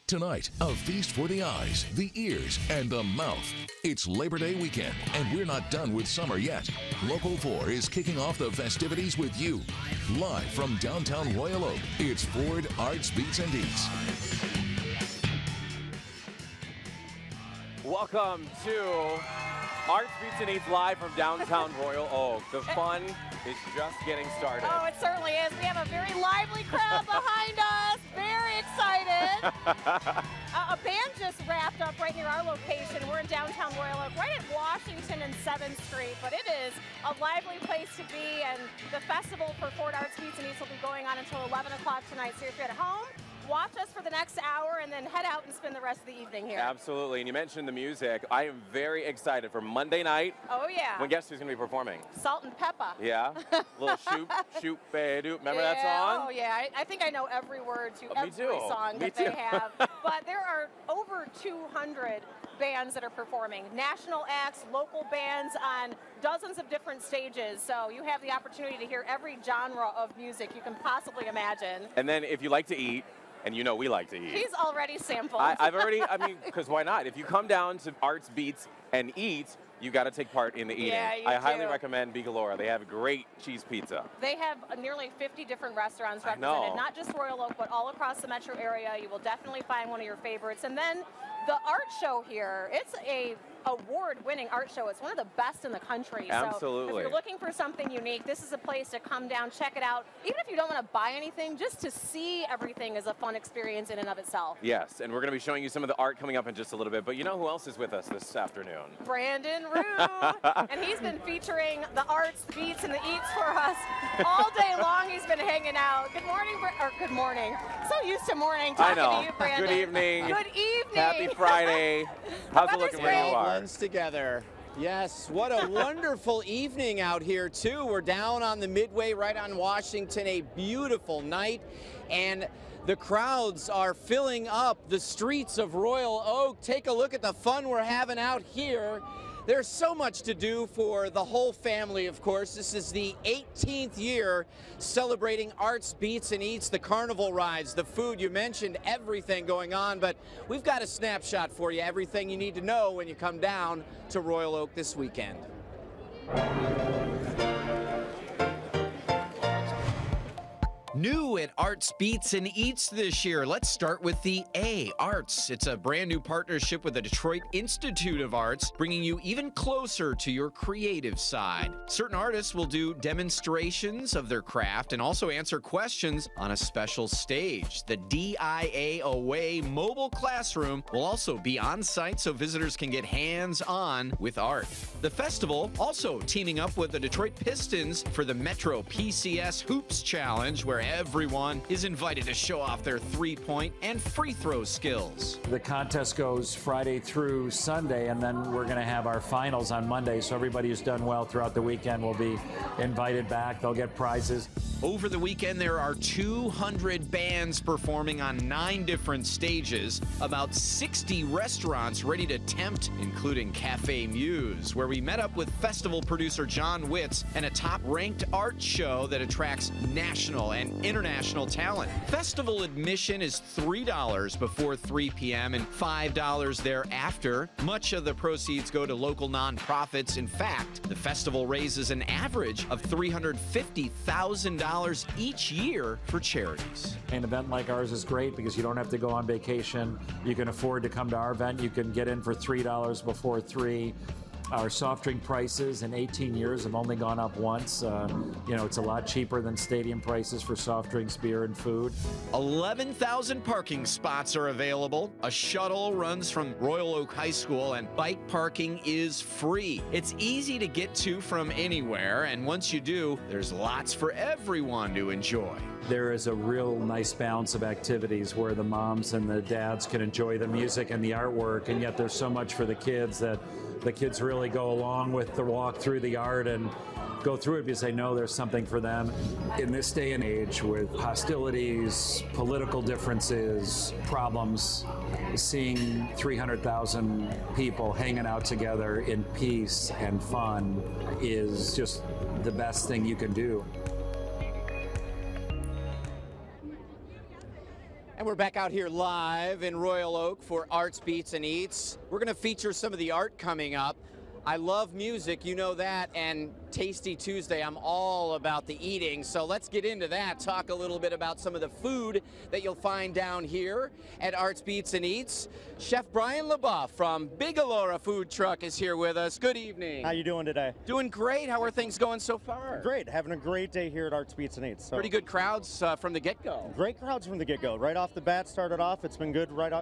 Tonight, a feast for the eyes, the ears, and the mouth. It's Labor Day weekend, and we're not done with summer yet. Local 4 is kicking off the festivities with you. Live from downtown Royal Oak, it's Ford Arts Beats and Eats. Welcome to Arts Beats and Eats live from downtown Royal Oak. The fun is just getting started. Oh, it certainly is. We have a very lively crowd behind us. Very excited. A band just wrapped up right near our location. We're in downtown Royal Oak, right at Washington and 7th Street. But it is a lively place to be, and the festival for Ford Arts Beats and Eats will be going on until 11 o'clock tonight. So if you're at home, watch us for the next hour and then head out and spend the rest of the evening here. Absolutely, and you mentioned the music. I am very excited for Monday night. Oh, yeah. When guess who's going to be performing? Salt and Pepper. Yeah, little shoot, baby. Remember that song? Oh, yeah. I think I know every word to every song Me that too. they have. But there are over 200 bands that are performing. National acts, local bands on dozens of different stages. So you have the opportunity to hear every genre of music you can possibly imagine. And then if you like to eat, and you know we like to eat. He's already sampled. Because why not? If you come down to Arts Beats and eat, you got to take part in the eating. Yeah, you I highly do. recommend Bigalora. They have a great cheese pizza. They have nearly 50 different restaurants I represented, know. not just Royal Oak, but all across the metro area. You will definitely find one of your favorites. And then the art show here, it's a award-winning art show. It's one of the best in the country. Absolutely. So if you're looking for something unique, this is a place to come down, check it out. Even if you don't want to buy anything, just to see everything is a fun experience in and of itself. Yes, and we're going to be showing you some of the art coming up in just a little bit. But you know who else is with us this afternoon? Brandon Rue. And he's been featuring the arts, the beats, and the eats for us all day long. He's been hanging out. Good morning, good morning. So used to morning talking to you, Brandon. Good evening. Good evening. Happy Friday. How's it looking where great. you are? Blends together. Yes, what a wonderful evening out here too. We're down on the Midway right on Washington, a beautiful night, and the crowds are filling up the streets of Royal Oak. Take a look at the fun we're having out here. There's so much to do for the whole family, of course. This is the 18th year celebrating Arts Beats and Eats, the carnival rides, the food. You mentioned everything going on, but we've got a snapshot for you, everything you need to know when you come down to Royal Oak this weekend. New at Arts Beats and Eats this year. Let's start with the A, Arts. It's a brand new partnership with the Detroit Institute of Arts, bringing you even closer to your creative side. Certain artists will do demonstrations of their craft and also answer questions on a special stage. The DIA Away mobile classroom will also be on site so visitors can get hands-on with art. The festival also teaming up with the Detroit Pistons for the Metro PCS Hoops Challenge, where everyone is invited to show off their three-point and free throw skills. The contest goes Friday through Sunday, and then we're going to have our finals on Monday, so everybody who's done well throughout the weekend will be invited back. They'll get prizes. Over the weekend, there are 200 bands performing on 9 different stages, about 60 restaurants ready to tempt, including Cafe Muse, where we met up with festival producer John Witz, and a top-ranked art show that attracts national and international talent. Festival admission is $3 before 3 p.m. and $5 thereafter. Much of the proceeds go to local nonprofits. In fact, the festival raises an average of $350,000 each year for charities. An event like ours is great because you don't have to go on vacation. You can afford to come to our event. You can get in for $3 before 3. Our soft drink prices in 18 years have only gone up once. It's a lot cheaper than stadium prices for soft drinks, beer, and food. 11,000 parking spots are available. A shuttle runs from Royal Oak High School, and bike parking is free. It's easy to get to from anywhere, and once you do, there's lots for everyone to enjoy. There is a real nice balance of activities where the moms and the dads can enjoy the music and the artwork, and yet there's so much for the kids that the kids really go along with the walk through the art and go through it because they know there's something for them. In this day and age with hostilities, political differences, problems, seeing 300,000 people hanging out together in peace and fun is just the best thing you can do. And we're back out here live in Royal Oak for Arts, Beats, and Eats. We're going to feature some of the art coming up. I love music, you know that, and Tasty Tuesday, I'm all about the eating. So let's get into that, talk a little bit about some of the food that you'll find down here at Arts, Beats, and Eats. Chef Brian LaBeouf from Big Elora Food Truck is here with us. Good evening. How you doing today? Doing great. How are things going so far? Great. Having a great day here at Arts, Beats, and Eats. So pretty good crowds from the get-go. Great crowds from the get-go. Right off the bat, started off. It's been good right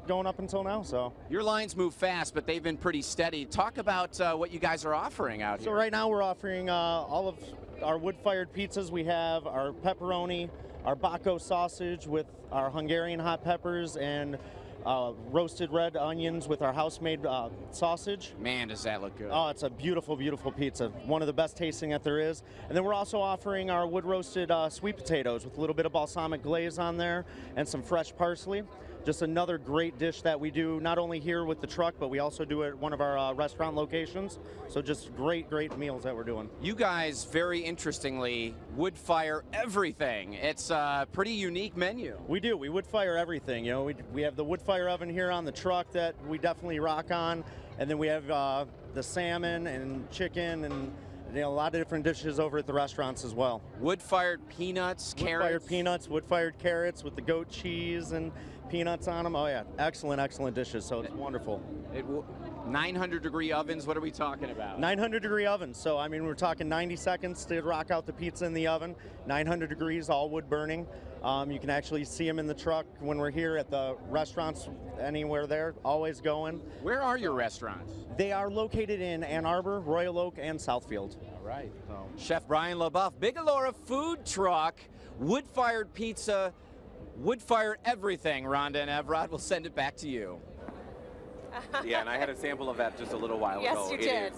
going up until now. So your lines move fast, but they've been pretty steady. Talk about what you guys are offering out here. So right now we're offering all of our wood-fired pizzas. We have our pepperoni, our Baco sausage with our Hungarian hot peppers, and roasted red onions with our house-made sausage. Man, does that look good. Oh, it's a beautiful, beautiful pizza. One of the best tasting that there is. And then we're also offering our wood-roasted sweet potatoes with a little bit of balsamic glaze on there and some fresh parsley. Just another great dish that we do not only here with the truck, but we also do it at one of our restaurant locations. So just great, great meals that we're doing. You guys, very interestingly, wood fire everything. It's a pretty unique menu. We do. We wood fire everything. You know, we have the wood fire oven here on the truck that we definitely rock on, and then we have the salmon and chicken and a lot of different dishes over at the restaurants as well. Wood-fired peanuts, carrots. Wood-fired peanuts, wood-fired carrots with the goat cheese and peanuts on them. Oh yeah, excellent, excellent dishes. So it's wonderful. 900-degree ovens. What are we talking about? 900-degree ovens. So I mean, we're talking 90 seconds to rock out the pizza in the oven. 900 degrees, all wood burning. You can actually see them in the truck when we're here at the restaurants, anywhere there, always going. Where are your restaurants? They are located in Ann Arbor, Royal Oak, and Southfield. All right. Chef Brian LaBeouf, Big Elora Food Truck, wood-fired pizza, wood-fired everything. Rhonda and Evrod, we'll send it back to you. Yeah, and I had a sample of that just a little while ago. Yes, you did.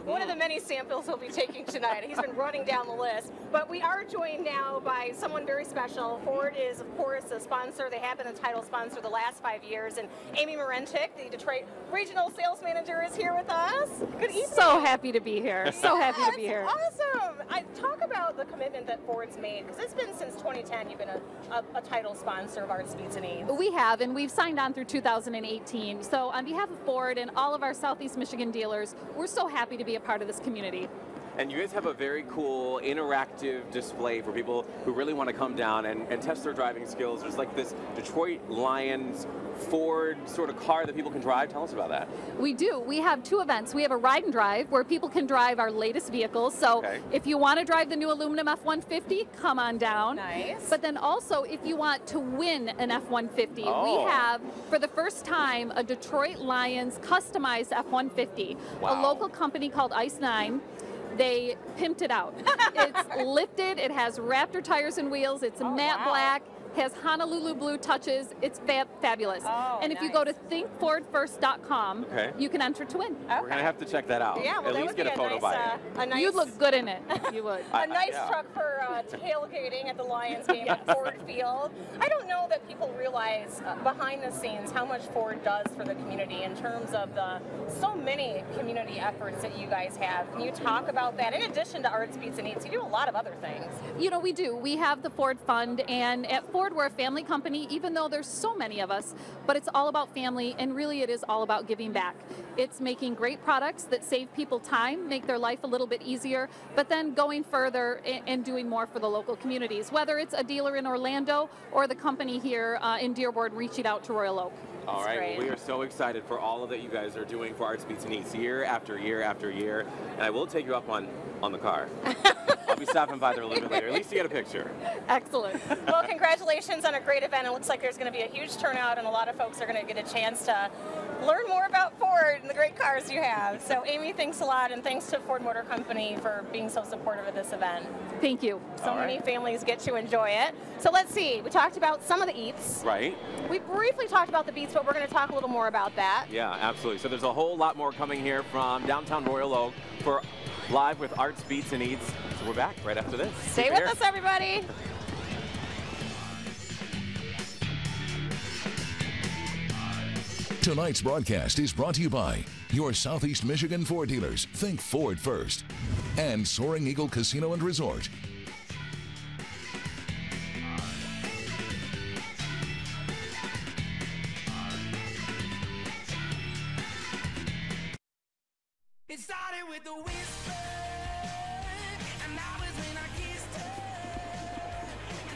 One of the many samples he'll be taking tonight. He's been running down the list. But we are joined now by someone very special. Ford is, of course, a sponsor. They have been a title sponsor the last 5 years. And Amy Morentik, the Detroit Regional Sales Manager, is here with us. Good evening. So happy to be here. So happy to be here. Awesome. Talk about the commitment that Ford's made, because it's been since 2010 you've been a title sponsor of Arts, Beats, and Eats. We have, and we've signed on through 2018. So on behalf of Ford and all of our Southeast Michigan dealers, we're so happy to be a part of this community. And you guys have a very cool interactive display for people who really want to come down and test their driving skills. There's like this Detroit Lions Ford sort of car that people can drive. Tell us about that. We do. We have two events. We have a ride and drive where people can drive our latest vehicles. So if you want to drive the new aluminum F-150, come on down. Nice. But then also if you want to win an F-150, we have, for the first time, a Detroit Lions customized F-150. Wow. A local company called Ice 9. They pimped it out. It's lifted, it has Raptor tires and wheels, it's matte black, has Honolulu blue touches. It's fabulous. And if you go to thinkfordfirst.com, you can enter to win. We're going to have to check that out. Yeah, well, at least get a photo by it. You'd look good in it. You would. A nice truck for tailgating at the Lions game at Ford Field. I don't know that people realize behind the scenes how much Ford does for the community in terms of the so many community efforts that you guys have. Can you talk about that? In addition to Arts, Beats, and Eats, you do a lot of other things. You know, we do. We have the Ford Fund, and at Ford we're a family company, even though there's so many of us, but it's all about family, and really it is all about giving back. It's making great products that save people time, make their life a little bit easier, but then going further and doing more for the local communities, whether it's a dealer in Orlando or the company here in Dearborn reaching out to Royal Oak. All right, well, we are so excited for all of that you guys are doing for Arts, Beats, and Eats year after year after year, and I will take you up on the car. I'll be stopping by there a little bit later, at least to get a picture. Excellent. Well, congratulations on a great event. It looks like there's going to be a huge turnout, and a lot of folks are going to get a chance to learn more about Ford and the great cars you have. So, Amy, thanks a lot, and thanks to Ford Motor Company for being so supportive of this event. Thank you. So many families get to enjoy it. So let's see. We talked about some of the eats. Right. We briefly talked about the beats, but we're going to talk a little more about that. Yeah, absolutely. So there's a whole lot more coming here from downtown Royal Oak for Live with Arts, Beats, and Eats. So we're back right after this. Stay with us, everybody. Tonight's broadcast is brought to you by your Southeast Michigan Ford dealers. Think Ford first. And Soaring Eagle Casino and Resort. started with the whisper, and that was when I kissed her.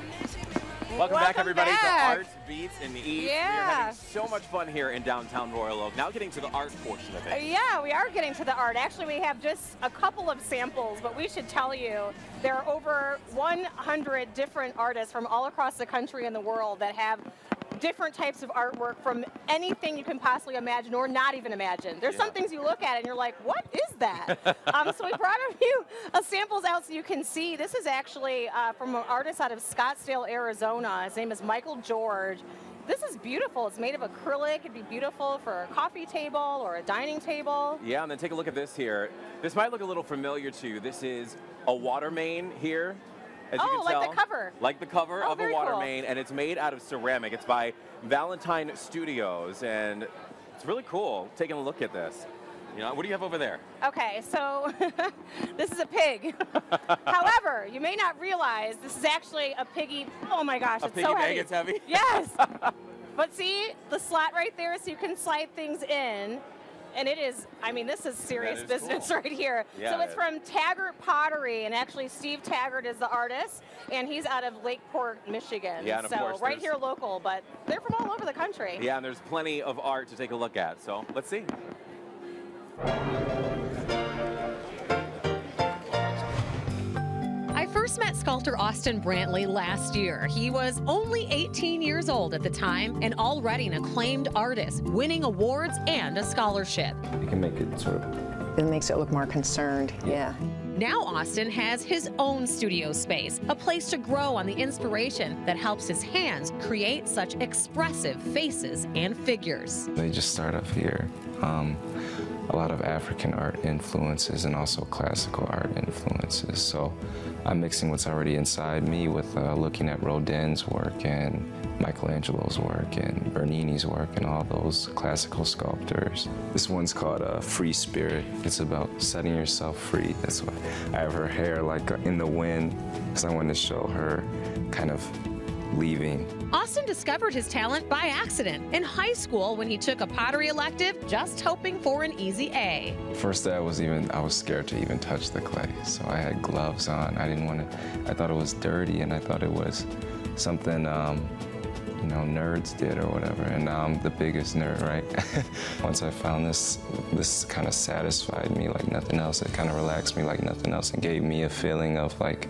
And then she made my Welcome back, everybody, back. to Arts, Beats, and Eats. Yeah. We're having so much fun here in downtown Royal Oak. Now getting to the art portion of it. Yeah, we are getting to the art. Actually, we have just a couple of samples, but we should tell you there are over 100 different artists from all across the country and the world that have different types of artwork from anything you can possibly imagine or not even imagine. There's some things you look at and you're like, what is that? So we brought a few samples out so you can see. This is actually from an artist out of Scottsdale, Arizona. His name is Michael George. This is beautiful. It's made of acrylic. It'd be beautiful for a coffee table or a dining table. Yeah, and then take a look at this here. This might look a little familiar to you. This is a water main here. As you can like tell, the cover. Like the cover of a very water cool. main, and it's made out of ceramic. It's by Valentine Studios, and it's really cool taking a look at this. You know, what do you have over there? Okay, so this is a pig. However, you may not realize this is actually a piggy. Oh my gosh, A it's piggy so bank, heavy. it's heavy? Yes. But see the slot right there, so you can slide things in. And it is, I mean, this is serious is business cool. right here. Yeah, so it it's is. from Taggart Pottery, and actually Steve Taggart is the artist, and he's out of Lakeport, Michigan. Yeah, and of so course right there's- here local, but they're from all over the country. Yeah, and there's plenty of art to take a look at. So let's see. I first met sculptor Austin Brantley last year. He was only 18 years old at the time and already an acclaimed artist, winning awards and a scholarship. You can make it sort of... It makes it look more concerned, yeah. Now Austin has his own studio space, a place to grow on the inspiration that helps his hands create such expressive faces and figures. They just start off here. A lot of African art influences and also classical art influences. So I'm mixing what's already inside me with looking at Rodin's work and Michelangelo's work and Bernini's work and all those classical sculptors. This one's called Free Spirit. It's about setting yourself free. That's why I have her hair like in the wind, because I wanted to show her kind of leaving. Austin discovered his talent by accident in high school when he took a pottery elective, just hoping for an easy A. First day I was scared to even touch the clay, so I had gloves on. I didn't want to, I thought it was dirty and I thought it was something, you know, nerds did or whatever, and now I'm the biggest nerd, right? Once I found this kind of satisfied me like nothing else. It kind of relaxed me like nothing else and gave me a feeling of like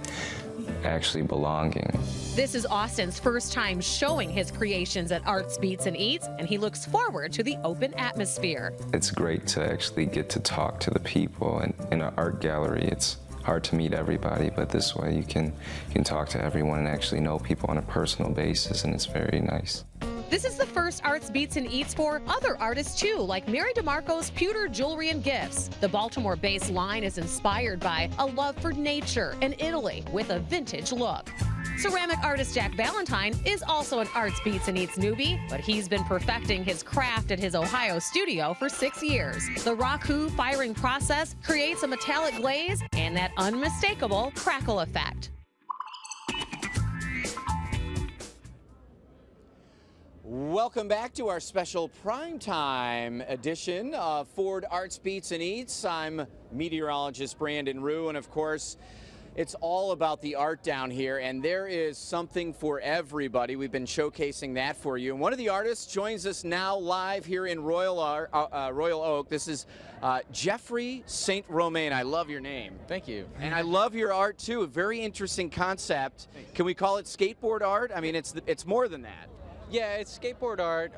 actually belonging. This is Austin's first time showing his creations at Arts, Beats, and Eats, and he looks forward to the open atmosphere. It's great to actually get to talk to the people, and in an art gallery, it's hard to meet everybody, but this way you can talk to everyone and actually know people on a personal basis, and it's very nice. This is the first Arts, Beats, and Eats for other artists too, like Mary DeMarco's Pewter Jewelry and Gifts. The Baltimore-based line is inspired by a love for nature and Italy with a vintage look. Ceramic artist Jack Valentine is also an Arts, Beats, and Eats newbie, but he's been perfecting his craft at his Ohio studio for 6 years. The Raku firing process creates a metallic glaze and that unmistakable crackle effect. Welcome back to our special primetime edition of Ford Arts, Beats, and Eats. I'm meteorologist Brandon Rue, and of course, it's all about the art down here, and there is something for everybody. We've been showcasing that for you. And one of the artists joins us now live here in Royal Oak. This is Jeffrey St. Romain. I love your name. Thank you. And I love your art, too. A very interesting concept. Can we call it skateboard art? I mean, it's more than that. Yeah, it's skateboard art,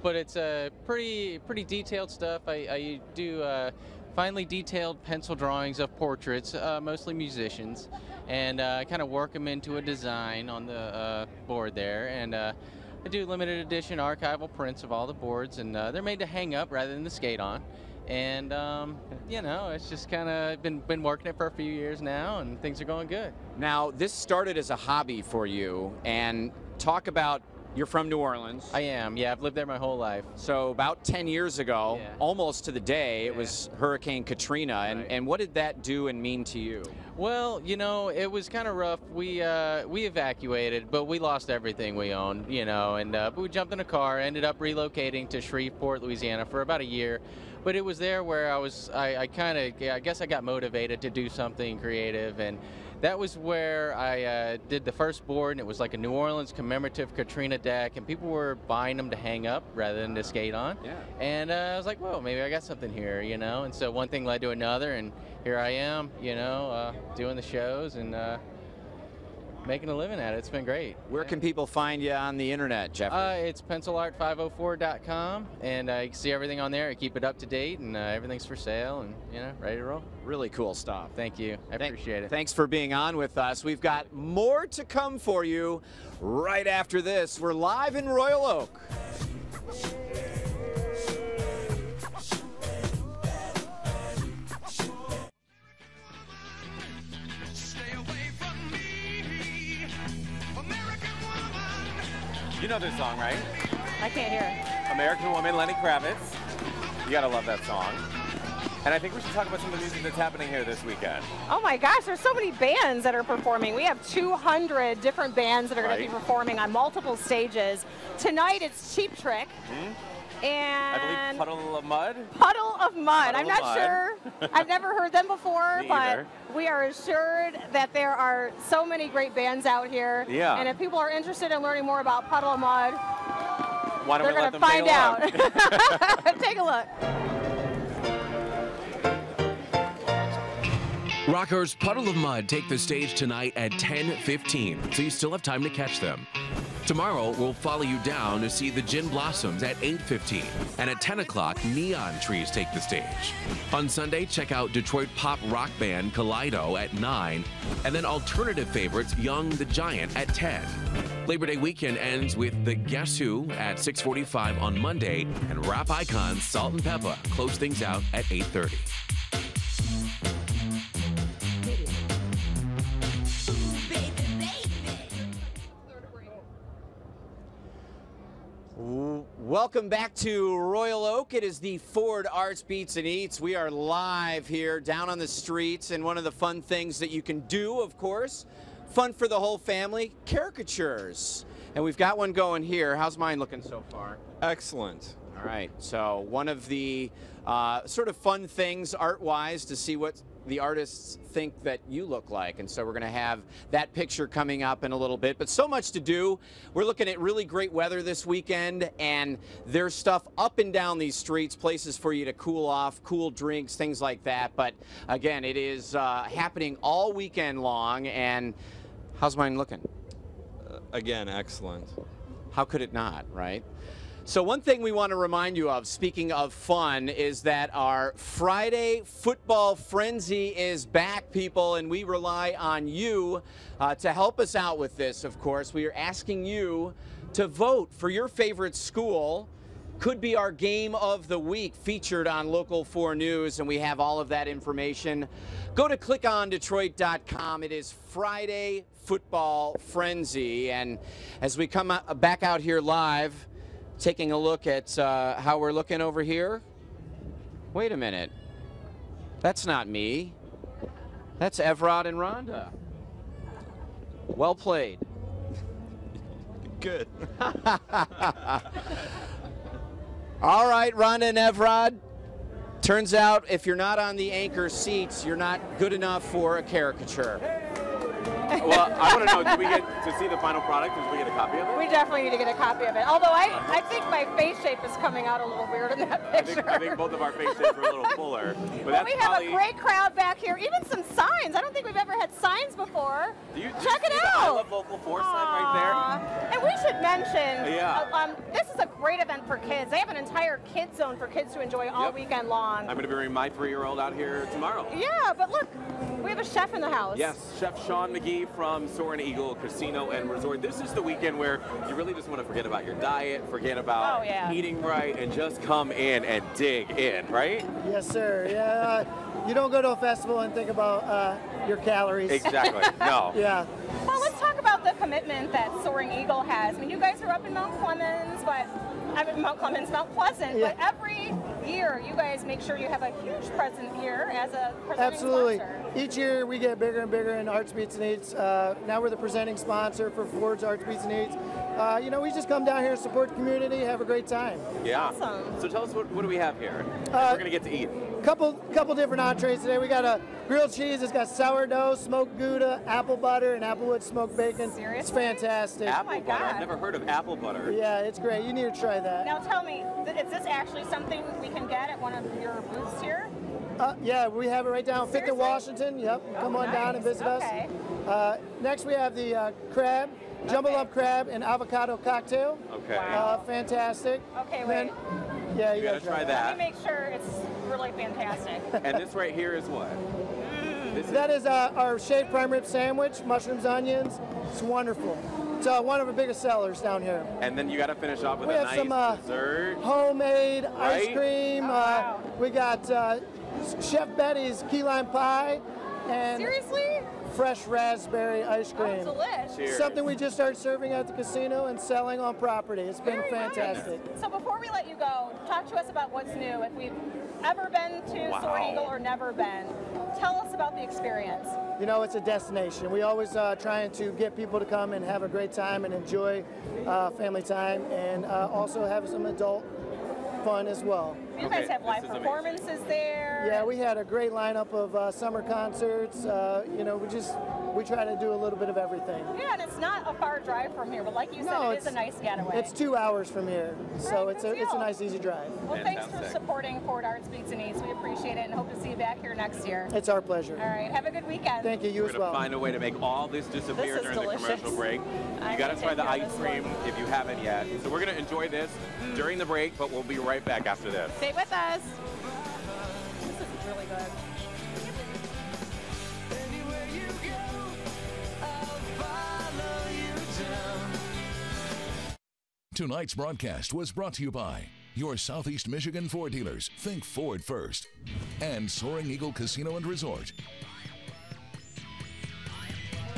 but it's pretty detailed stuff. I do finely detailed pencil drawings of portraits, mostly musicians, and I kind of work them into a design on the board there. And I do limited edition archival prints of all the boards, and they're made to hang up rather than to skate on. And you know, it's just kind of been working it for a few years now, and things are going good. Now, this started as a hobby for you, and talk about You're from New Orleans. I am, yeah. I've lived there my whole life. So about 10 years ago, Yeah. almost to the day, it was Hurricane Katrina. Right. And what did that do and mean to you? Well, you know, it was kind of rough. We evacuated, but we lost everything we owned, you know, and but we jumped in a car, ended up relocating to Shreveport, Louisiana for about a year. But it was there where I guess I got motivated to do something creative, and that was where I did the first board, and it was like a New Orleans commemorative Katrina deck, and people were buying them to hang up rather than to skate on. Yeah. And I was like, well, maybe I got something here, you know. And so one thing led to another, and here I am, you know, doing the shows and making a living at it. It's been great. Where can people find you on the internet, Jeffrey? It's pencilart504.com, and you can see everything on there. I keep it up to date, and everything's for sale, and, you know, ready to roll. Really cool stuff. Thank you. I appreciate it. Thanks for being on with us. We've got more to come for you right after this. We're live in Royal Oak. You know this song, right? I can't hear it. American Woman, Lenny Kravitz. You gotta love that song. And I think we should talk about some of the music that's happening here this weekend. Oh my gosh, there's so many bands that are performing. We have 200 different bands that are going to be Right. performing on multiple stages. Tonight it's Cheap Trick. I And believe Puddle of Mud. Puddle of Mud. Puddle I'm of not Mud. sure. I've never heard them before, Me but either. we are assured that there are so many great bands out here. Yeah. And if people are interested in learning more about Puddle of Mud, Why don't they're we going let to them find out. Take a look. Rockers Puddle of Mud take the stage tonight at 10:15, so you still have time to catch them. Tomorrow, we'll follow you down to see the Gin Blossoms at 8:15, and at 10 o'clock, Neon Trees take the stage. On Sunday, check out Detroit pop rock band Kaleido at 9, and then alternative favorites Young the Giant at 10. Labor Day weekend ends with the Guess Who at 6:45 on Monday, and rap icons Salt and Peppa close things out at 8:30. Welcome back to Royal Oak. It is the Ford Arts Beats and Eats. We are live here down on the streets, and one of the fun things that you can do, of course, fun for the whole family, caricatures. And we've got one going here. How's mine looking so far? Excellent. All right, so one of the sort of fun things art-wise to see what the artists think that you look like. And so we're going to have that picture coming up in a little bit. But so much to do. We're looking at really great weather this weekend, and there's stuff up and down these streets, places for you to cool off, cool drinks, things like that. But again, it is happening all weekend long. And how's mine looking? Again, excellent. How could it not, right? So one thing we want to remind you of, speaking of fun, is that our Friday football frenzy is back, people, and we rely on you to help us out with this, of course. We are asking you to vote for your favorite school. Could be our game of the week featured on Local 4 News, and we have all of that information. Go to clickondetroit.com. It is Friday Football Frenzy, and as we come back out here live, taking a look at how we're looking over here. Wait a minute. That's not me. That's Evrod and Rhonda. Well played. Good. All right, Rhonda and Evrod. Turns out if you're not on the anchor seats, you're not good enough for a caricature. Well, I want to know, did we get to see the final product? Did we get a copy of it? We definitely need to get a copy of it. Although I think my face shape is coming out a little weird in that picture. I think both of our face shapes are a little fuller. But Well, that's we have probably, a great crowd back here. Even some signs. I don't think we've ever had signs before. Check it see the I out. Love Local 4 sign right And we should mention, Yeah. this is a great event for kids. They have an entire kids zone for kids to enjoy all Yep. weekend long. there. I'm going to bring my 3-year-old out here tomorrow. Yeah, but look, we have a chef in the house. Yes, Chef Sean McGee from Soaring Eagle Casino and Resort. This is the weekend where you really just want to forget about your diet, forget about eating right, and just come in and dig in, right? Yes, sir. Yeah, you don't go to a festival and think about your calories. Exactly. No. Yeah. Well, let's talk about the commitment that Soaring Eagle has? I mean, you guys are up in Mount Clemens, but Mount Pleasant, Yeah. but every year you guys make sure you have a huge present here as a presenting Absolutely. sponsor. Each year we get bigger and bigger in Arts Beats and Eats. Now we're the presenting sponsor for Ford's Arts Beats and Eats. You know, we just come down here and support the community, have a great time. Yeah. Awesome. So tell us, what do we have here? We're going to get to eat. Couple different entrees today. We got a grilled cheese. It's got sourdough, smoked Gouda, apple butter, and Applewood smoked bacon. Seriously? It's fantastic. Apple butter. I've never heard of apple butter. Yeah, it's great. You need to try that. Now tell me, is this actually something we can get at one of your booths here? Yeah, we have it right down 5th and Washington. Yep, come on down and visit Okay. us. Next we have the crab, jumbo lump crab and avocado cocktail. Okay. Fantastic. Okay, Then- wait. Yeah, You gotta try that. Let me make sure it's really fantastic. And this right here is what? This That is our shaved prime rib sandwich, mushrooms, onions. It's wonderful. It's one of our biggest sellers down here. And then you got to finish off with We a have nice some dessert. homemade ice Right? cream. We got Chef Betty's key lime pie and Seriously? fresh raspberry ice cream. Oh, delish. Cheers. Something we just started serving at the casino and selling on property. It's been Very fantastic. nice. So before we let you go, talk to us about what's new. If we've ever been to Wow. Soaring Eagle or never been, tell us about the experience. You know, it's a destination. We always trying to get people to come and have a great time and enjoy family time, and also have some adult fun as well. You guys have live performances there. Yeah, we had a great lineup of summer concerts. You know, we try to do a little bit of everything. Yeah, and it's not a far drive from here, but like you said, it is a nice getaway. It's 2 hours from here, so Right, it's good a deal. nice, easy drive. Well, thanks for supporting Ford Arts Beats and Eats. We appreciate it and hope to see you back here next year. It's our pleasure. All right, have a good weekend. Thank you. You We're as going to well. find a way to make all this disappear This is during delicious. the commercial break. I'm You got to gonna try take the care of ice this cream one. if you haven't yet. So we're going to enjoy this during the break, but we'll be right back after this. Stay with us. This is really good. Tonight's broadcast was brought to you by your Southeast Michigan Ford dealers. Think Ford first. And Soaring Eagle Casino and Resort.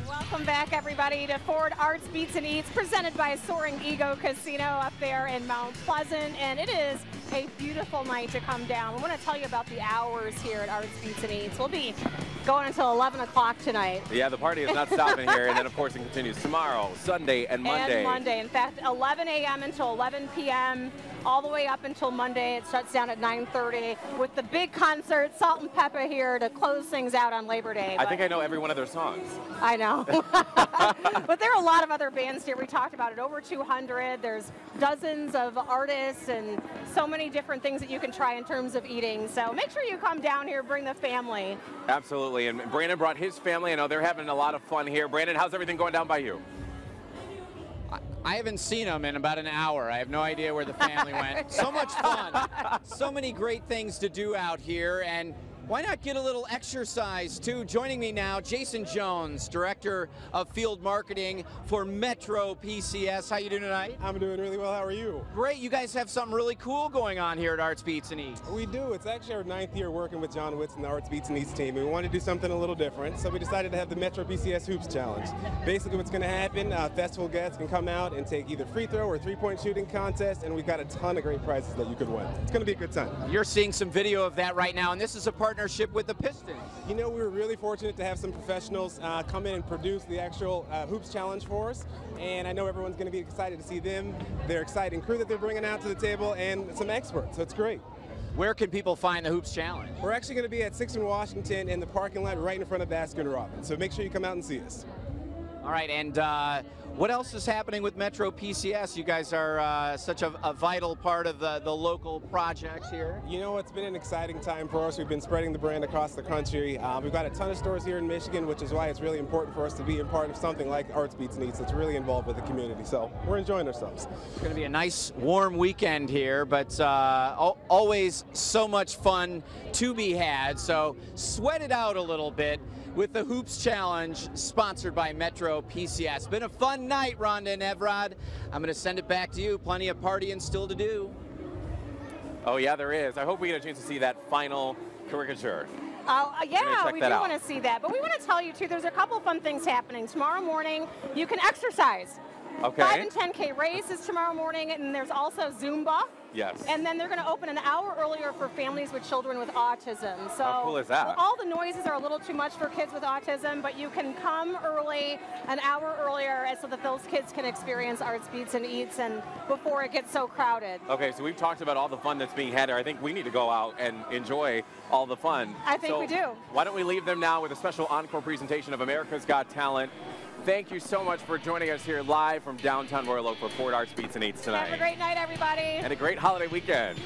Welcome back, everybody, to Ford Arts Beats and Eats, presented by Soaring Eagle Casino up there in Mount Pleasant. And it is a beautiful night to come down. We want to tell you about the hours here at Arts Beats and Eats. We'll be going until 11 o'clock tonight. Yeah, the party is not stopping here, and then, of course, it continues tomorrow, Sunday, and Monday. And Monday. In fact, 11 a.m. until 11 p.m., all the way up until Monday. It shuts down at 9:30 with the big concert, Salt and Pepper, here to close things out on Labor Day. I think I know every one of their songs. I know. But there are a lot of other bands here. We talked about it, over 200. There's dozens of artists and so many different things that you can try in terms of eating. So make sure you come down here, bring the family. Absolutely, and Brandon brought his family. I know they're having a lot of fun here. Brandon, how's everything going down by you? I haven't seen them in about an hour. I have no idea where the family went. So much fun. So many great things to do out here, and why not get a little exercise too? Joining me now, Jason Jones, Director of Field Marketing for Metro PCS. How you doing tonight? I'm doing really well. How are you? Great. You guys have something really cool going on here at Arts Beats and Eats. We do. It's actually our 9th year working with John Witz and the Arts Beats and Eats team. We wanted to do something a little different, so we decided to have the Metro PCS Hoops Challenge. Basically what's going to happen, festival guests can come out and take either free throw or three-point shooting contest, and we've got a ton of great prizes that you could win. It's going to be a good time. You're seeing some video of that right now, and this is a partnership with the Pistons. You know, we were really fortunate to have some professionals come in and produce the actual Hoops Challenge for us, and I know everyone's going to be excited to see them, their exciting crew that they're bringing out to the table, and some experts, so it's great. Where can people find the Hoops Challenge? We're actually going to be at 6th and Washington in the parking lot right in front of Baskin Robbins, so make sure you come out and see us. All right, and what else is happening with Metro PCS? You guys are such a vital part of the local projects here. You know, it's been an exciting time for us. We've been spreading the brand across the country. We've got a ton of stores here in Michigan, which is why it's really important for us to be a part of something like Arts Beats and Eats that's really involved with the community. So we're enjoying ourselves. It's going to be a nice warm weekend here, but always so much fun to be had. So sweat it out a little bit with the Hoops Challenge, sponsored by Metro PCS. Been a fun night, Rhonda and Evrod. I'm going to send it back to you. Plenty of partying still to do. Oh, yeah, there is. I hope we get a chance to see that final caricature. Yeah, we do that out. want to see that. But we want to tell you, too, there's a couple fun things happening. Tomorrow morning, you can exercise. Okay. 5 and 10K race is tomorrow morning, and there's also Zumba. Yes. And then they're going to open an hour earlier for families with children with autism. So How cool is that? all the noises are a little too much for kids with autism, but you can come early, an hour earlier, so that those kids can experience Arts Beats and Eats and before it gets so crowded. Okay, so we've talked about all the fun that's being had here. I think we need to go out and enjoy all the fun. I think we do. Why don't we leave them now with a special encore presentation of America's Got Talent. Thank you so much for joining us here live from downtown Royal Oak for Ford Arts Beats and Eats tonight. Have a great night, everybody. And a great holiday weekend.